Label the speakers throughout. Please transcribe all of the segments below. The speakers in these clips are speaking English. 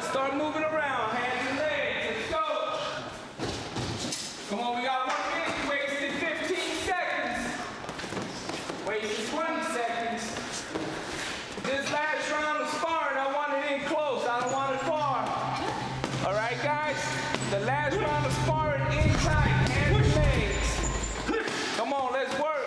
Speaker 1: start moving around. Hands and legs. Let's go. Come on, we got 1 minute. Wasted 15 seconds. Wasted 20 seconds. This last round of sparring, I want it in close. I don't want it far. All right, guys? The last round of sparring in tight. Hands and legs. Come on, let's work.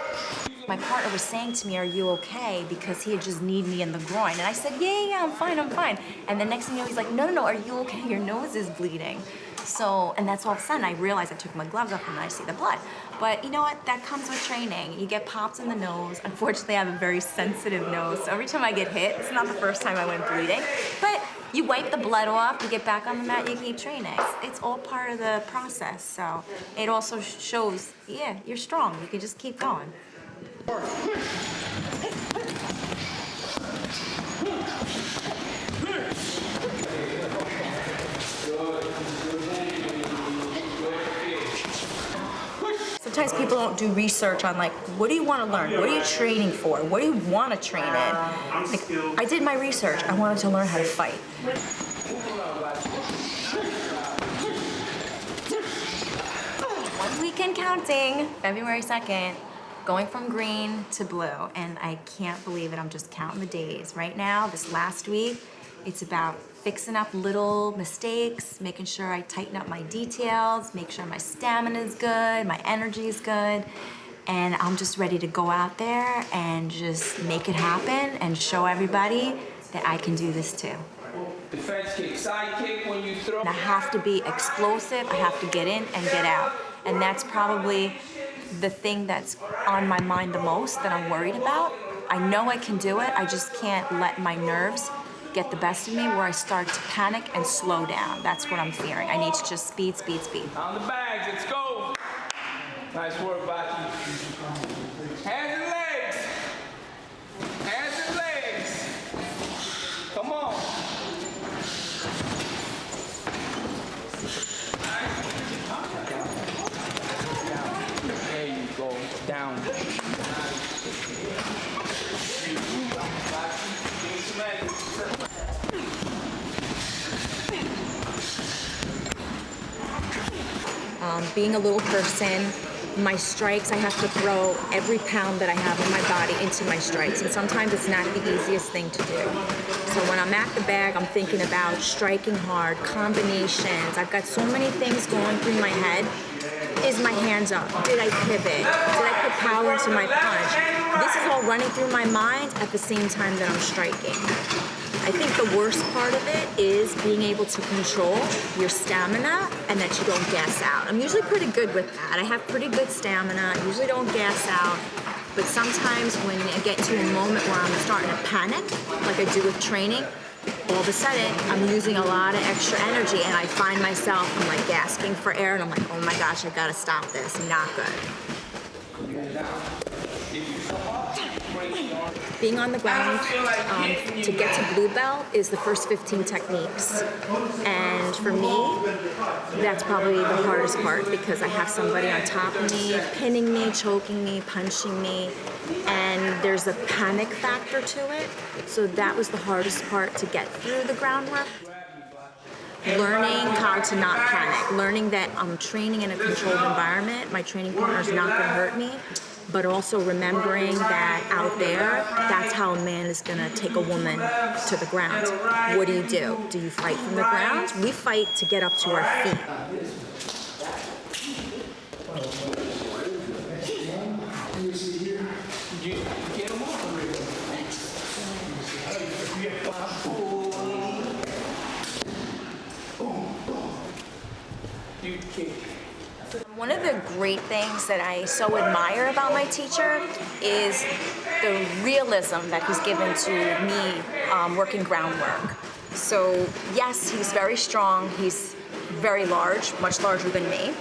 Speaker 2: My partner was saying to me, "Are you okay?" Because he had just kneed me in the groin. And I said, yeah, I'm fine, I'm fine. And the next thing you know, he's like, no, are you okay? Your nose is bleeding. So, and that's all of a sudden I realized I took my gloves off and I see the blood. But you know what? That comes with training. You get pops in the nose. Unfortunately, I have a very sensitive nose. So every time I get hit, it's not the first time I went bleeding. But you wipe the blood off, you get back on the mat, you keep training. It's all part of the process. So it also shows, yeah, you're strong. You can just keep going. Sometimes people don't do research on like, what do you want to learn? What are you training for? What do you want to train in? Like, I did my research. I wanted to learn how to fight. 1 week and counting, February 2nd. Going from green to blue, and I can't believe it. I'm just counting the days. Right now, this last week, it's about fixing up little mistakes, making sure I tighten up my details, make sure my stamina is good, my energy is good, and I'm just ready to go out there and just make it happen and show everybody that I can do this too.
Speaker 1: Defense kick, side kick when you throw.
Speaker 2: And I have to be explosive, I have to get in and get out, and that's probably the thing that's on my mind the most that I'm worried about. I know I can do it, I just can't let my nerves get the best of me where I start to panic and slow down. That's what I'm fearing. I need to just speed.
Speaker 1: On the bags, let's go. Nice work, Baki. Hands and legs. Hands and legs. Come on. There you go, down.
Speaker 2: Being a little person, my strikes, I have to throw every pound that I have in my body into my strikes, and sometimes it's not the easiest thing to do. So when I'm at the bag, I'm thinking about striking hard, combinations. I've got so many things going through my head. Is my hands up? Did I pivot? Did I put power into my punch? This is all running through my mind at the same time that I'm striking. I think the worst part of it is being able to control your stamina and that you don't gas out. I'm usually pretty good with that. I have pretty good stamina. I usually don't gas out. But sometimes when I get to a moment where I'm starting to panic, like I do with training, all of a sudden I'm using a lot of extra energy and I find myself, I'm like gasping for air and I'm like, oh my gosh, I gotta stop this. Not good. Being on the ground to get to blue belt is the first 15 techniques. And for me, that's probably the hardest part because I have somebody on top of me, pinning me, choking me, punching me, and there's a panic factor to it. So that was the hardest part to get through the groundwork. Learning how to not panic, learning that I'm training in a controlled environment, my training partner's not gonna hurt me, but also remembering that out there, that's how a man is gonna take a woman to the ground. What do? Do you fight from the ground? We fight to get up to our feet. One of the great things that I so admire about my teacher is the realism that he's given to me working groundwork. So yes, he's very strong, he's very large, much larger than me,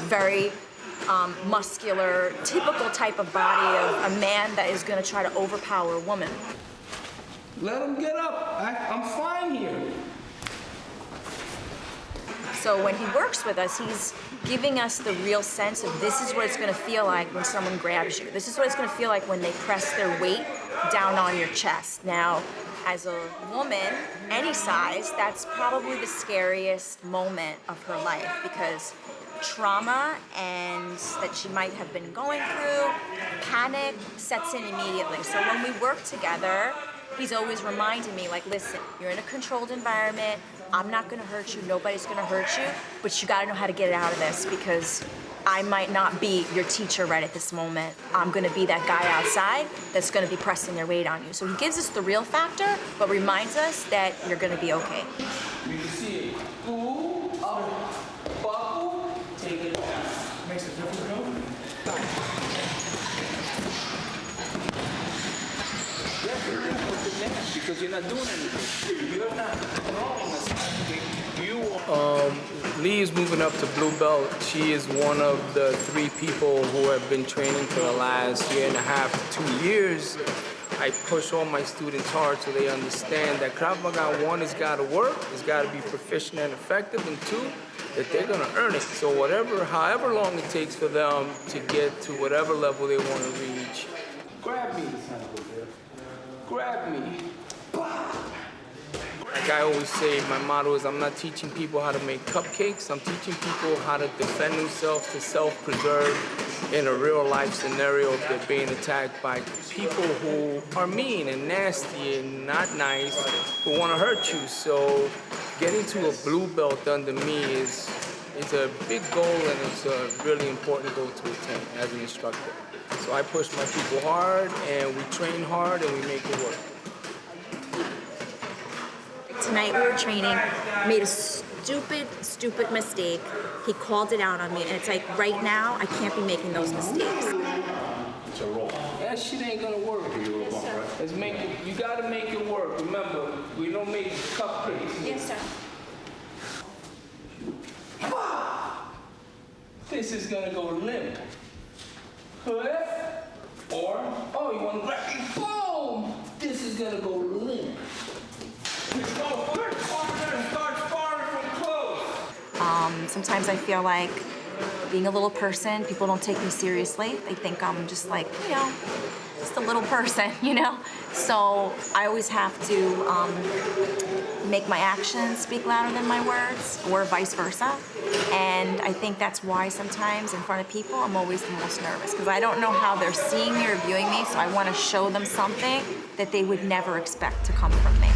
Speaker 2: very muscular, typical type of body of a man that is going to try to overpower a woman.
Speaker 1: Let him get up, I'm fine here.
Speaker 2: So when he works with us, he's giving us the real sense of this is what it's going to feel like when someone grabs you. This is what it's going to feel like when they press their weight down on your chest. Now, as a woman, any size, that's probably the scariest moment of her life because trauma and that she might have been going through, panic sets in immediately. So when we work together, he's always reminding me, like, listen, you're in a controlled environment, I'm not gonna hurt you, nobody's gonna hurt you, but you gotta know how to get out of this because I might not be your teacher right at this moment. I'm gonna be that guy outside that's gonna be pressing their weight on you. So he gives us the real factor, but reminds us that you're gonna be okay.
Speaker 1: You can see it. Pull, up, buckle, take it down.
Speaker 3: Makes a difference, though?
Speaker 1: Yeah, you're doing it now because you're not doing anything. You're not throwing us.
Speaker 4: Lee is moving up to blue belt. She is one of the 3 people who have been training for the last 1.5 to 2 years. I push all my students hard so they understand that Krav Maga, 1, has got to work, it's got to be proficient and effective, and 2, that they're going to earn it. So however long it takes for them to get to whatever level they want to reach.
Speaker 1: Grab me. Grab me.
Speaker 4: Like I always say, my motto is I'm not teaching people how to make cupcakes. I'm teaching people how to defend themselves, to self-preserve in a real-life scenario if they're being attacked by people who are mean and nasty and not nice, who want to hurt you. So getting to a blue belt under me is a big goal, and it's a really important goal to attain as an instructor. So I push my people hard, and we train hard, and we make it work.
Speaker 2: Tonight we were training, made a stupid mistake. He called it out on me, and it's like, right now, I can't be making those mistakes.
Speaker 3: It's a roll.
Speaker 1: That shit ain't gonna work. You gotta make it work. Remember, we don't make cupcakes.
Speaker 2: Yes, sir.
Speaker 1: This is gonna go limp. Or, oh, you wanna grab me? Boom! This is gonna go limp.
Speaker 2: Sometimes I feel like being a little person, people don't take me seriously. They think I'm just like, just a little person, So I always have to make my actions speak louder than my words, or vice versa. And I think that's why sometimes in front of people, I'm always the most nervous, because I don't know how they're seeing me or viewing me, so I want to show them something that they would never expect to come from me.